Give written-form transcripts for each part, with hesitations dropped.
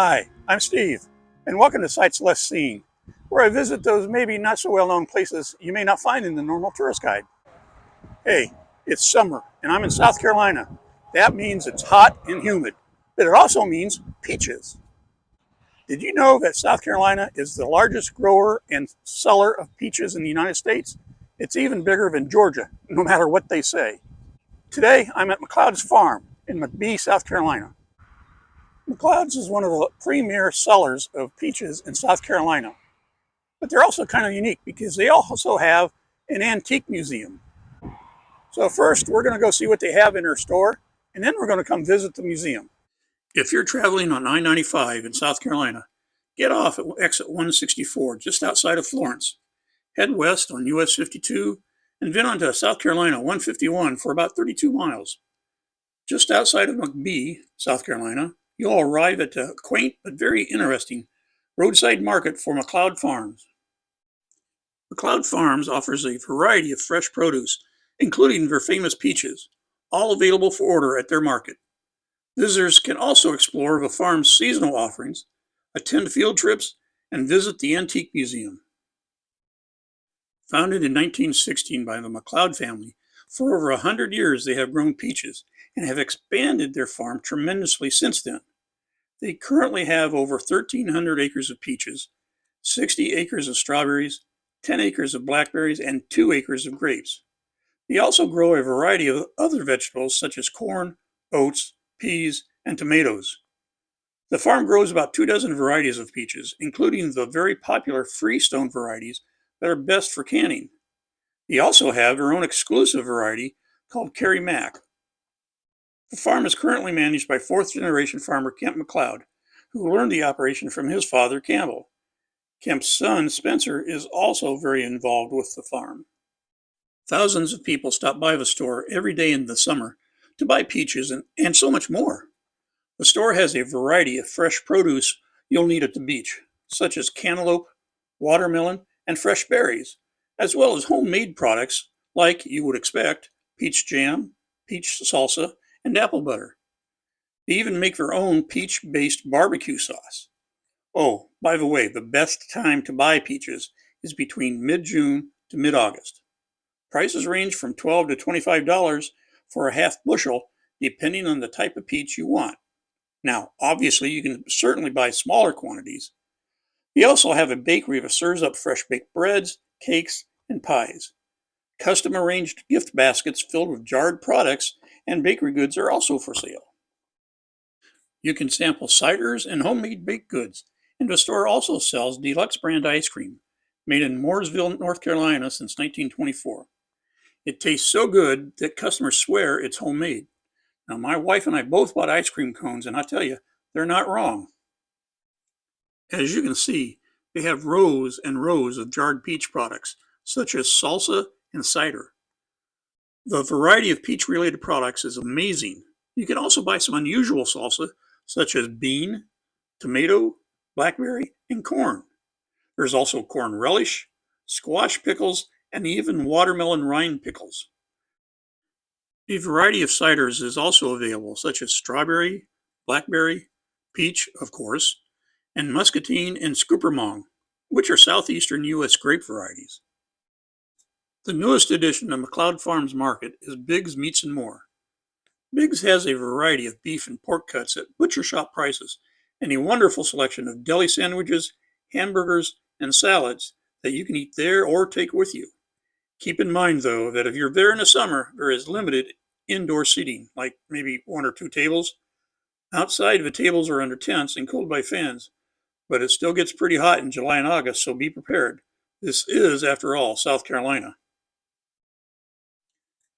Hi, I'm Steve, and welcome to Sights Less Seen, where I visit those maybe not so well-known places you may not find in the normal tourist guide. Hey, it's summer, and I'm in South Carolina. That means it's hot and humid, but it also means peaches. Did you know that South Carolina is the largest grower and seller of peaches in the United States? It's even bigger than Georgia, no matter what they say. Today, I'm at McLeod's Farm in McBee, South Carolina. McLeod's is one of the premier sellers of peaches in South Carolina, but they're also kind of unique because they also have an antique museum. So first, we're going to go see what they have in their store, and then we're going to come visit the museum. If you're traveling on I-95 in South Carolina, get off at exit 164 just outside of Florence. Head west on US 52 and then onto South Carolina 151 for about 32 miles. Just outside of McBee, South Carolina, you'll arrive at a quaint but very interesting roadside market for McLeod Farms. McLeod Farms offers a variety of fresh produce, including their famous peaches, all available for order at their market. Visitors can also explore the farm's seasonal offerings, attend field trips, and visit the Antique Museum. Founded in 1916 by the McLeod family, for over 100 years they have grown peaches and have expanded their farm tremendously since then. They currently have over 1,300 acres of peaches, 60 acres of strawberries, 10 acres of blackberries, and 2 acres of grapes. They also grow a variety of other vegetables such as corn, oats, peas, and tomatoes. The farm grows about 24 varieties of peaches, including the very popular Freestone varieties that are best for canning. They also have their own exclusive variety called Carrie Mack. The farm is currently managed by fourth-generation farmer Kemp McLeod, who learned the operation from his father, Campbell. Kemp's son, Spencer, is also very involved with the farm. Thousands of people stop by the store every day in the summer to buy peaches and so much more. The store has a variety of fresh produce you'll need at the beach, such as cantaloupe, watermelon, and fresh berries, as well as homemade products like, you would expect, peach jam, peach salsa, and apple butter. They even make their own peach-based barbecue sauce. Oh, by the way, the best time to buy peaches is between mid-June to mid-August. Prices range from $12 to $25 for a half bushel, depending on the type of peach you want. Now, obviously, you can certainly buy smaller quantities. They also have a bakery that serves up fresh baked breads, cakes, and pies. Custom arranged gift baskets filled with jarred products and bakery goods are also for sale. You can sample ciders and homemade baked goods, and the store also sells deluxe brand ice cream, made in Mooresville, North Carolina since 1924. It tastes so good that customers swear it's homemade. Now, my wife and I both bought ice cream cones, and I tell you, they're not wrong. As you can see, they have rows and rows of jarred peach products, such as salsa and cider. The variety of peach-related products is amazing. You can also buy some unusual salsa, such as bean, tomato, blackberry, and corn. There's also corn relish, squash pickles, and even watermelon rind pickles. A variety of ciders is also available, such as strawberry, blackberry, peach, of course, and muscatine and Scoopermong, which are southeastern U.S. grape varieties. The newest addition to McLeod Farms Market is Biggs Meats and More. Biggs has a variety of beef and pork cuts at butcher shop prices, and a wonderful selection of deli sandwiches, hamburgers, and salads that you can eat there or take with you. Keep in mind, though, that if you're there in the summer, there is limited indoor seating, like maybe 1 or 2 tables. Outside, the tables are under tents and cooled by fans, but it still gets pretty hot in July and August, so be prepared. This is, after all, South Carolina.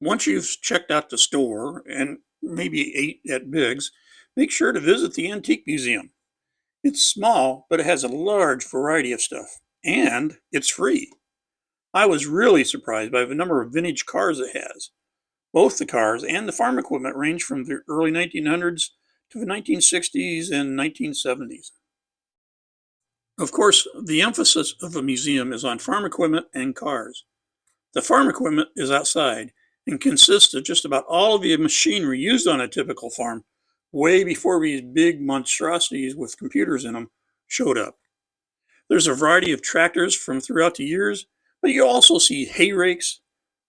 Once you've checked out the store and maybe ate at Biggs, make sure to visit the Antique Museum. It's small, but it has a large variety of stuff, and it's free. I was really surprised by the number of vintage cars it has. Both the cars and the farm equipment range from the early 1900s to the 1960s and 1970s. Of course, the emphasis of the museum is on farm equipment and cars. The farm equipment is outside and consists of just about all of the machinery used on a typical farm, way before these big monstrosities with computers in them showed up. There's a variety of tractors from throughout the years, but you also see hay rakes,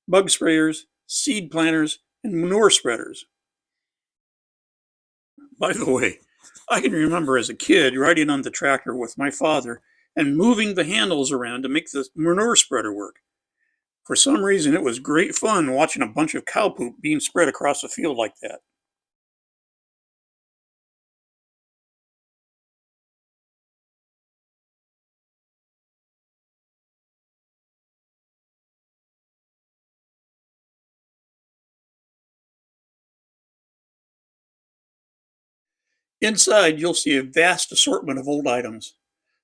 bug sprayers, seed planters, and manure spreaders. By the way, I can remember as a kid riding on the tractor with my father and moving the handles around to make the manure spreader work. For some reason, it was great fun watching a bunch of cow poop being spread across a field like that. Inside, you'll see a vast assortment of old items.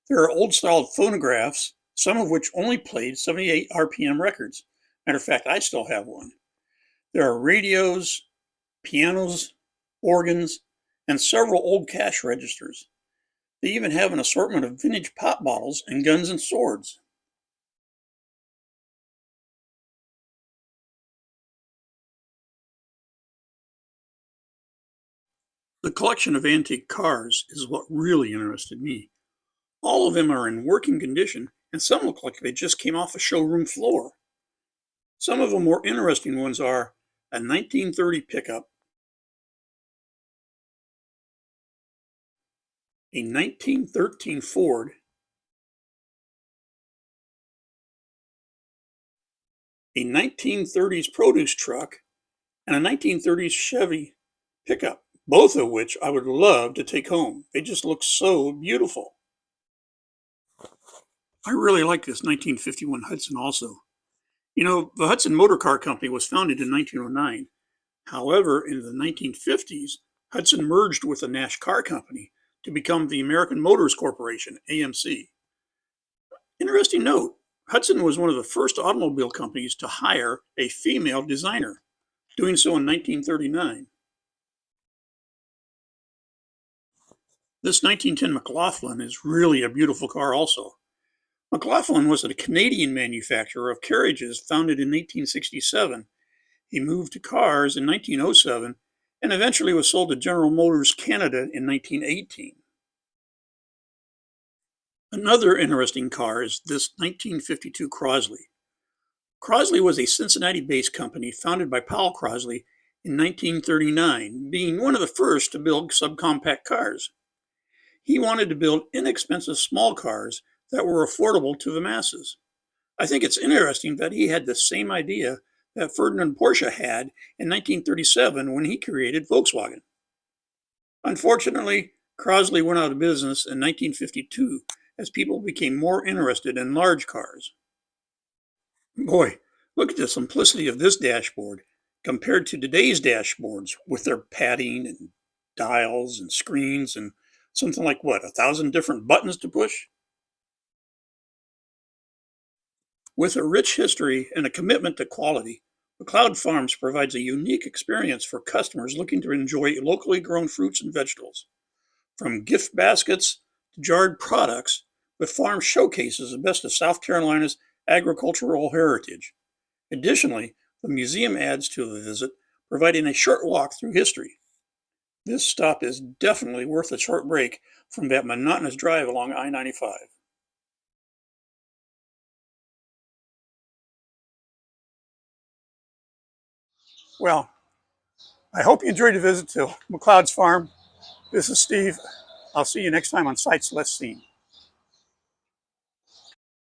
There are old style phonographs, some of which only played 78 RPM records. Matter of fact, I still have one. There are radios, pianos, organs, and several old cash registers. They even have an assortment of vintage pop bottles and guns and swords. The collection of antique cars is what really interested me. All of them are in working condition, and some look like they just came off a showroom floor. Some of the more interesting ones are a 1930 pickup, a 1913 Ford, a 1930s produce truck, and a 1930s Chevy pickup, both of which I would love to take home. They just look so beautiful. I really like this 1951 Hudson also. You know, the Hudson Motor Car Company was founded in 1909. However, in the 1950s, Hudson merged with the Nash Car Company to become the American Motors Corporation, AMC. Interesting note, Hudson was one of the first automobile companies to hire a female designer, doing so in 1939. This 1910 McLaughlin is really a beautiful car also. McLaughlin was a Canadian manufacturer of carriages founded in 1867. He moved to cars in 1907 and eventually was sold to General Motors Canada in 1918. Another interesting car is this 1952 Crosley. Crosley was a Cincinnati based company founded by Powell Crosley in 1939, being one of the first to build subcompact cars. He wanted to build inexpensive small cars that were affordable to the masses. I think it's interesting that he had the same idea that Ferdinand Porsche had in 1937 when he created Volkswagen. Unfortunately, Crosley went out of business in 1952 as people became more interested in large cars. Boy, look at the simplicity of this dashboard compared to today's dashboards with their padding and dials and screens and something like what, 1,000 different buttons to push? With a rich history and a commitment to quality, McLeod Farms provides a unique experience for customers looking to enjoy locally grown fruits and vegetables. From gift baskets to jarred products, the farm showcases the best of South Carolina's agricultural heritage. Additionally, the museum adds to the visit, providing a short walk through history. This stop is definitely worth a short break from that monotonous drive along I-95. Well, I hope you enjoyed the visit to McLeod's Farm. This is Steve. I'll see you next time on Sights Less Seen.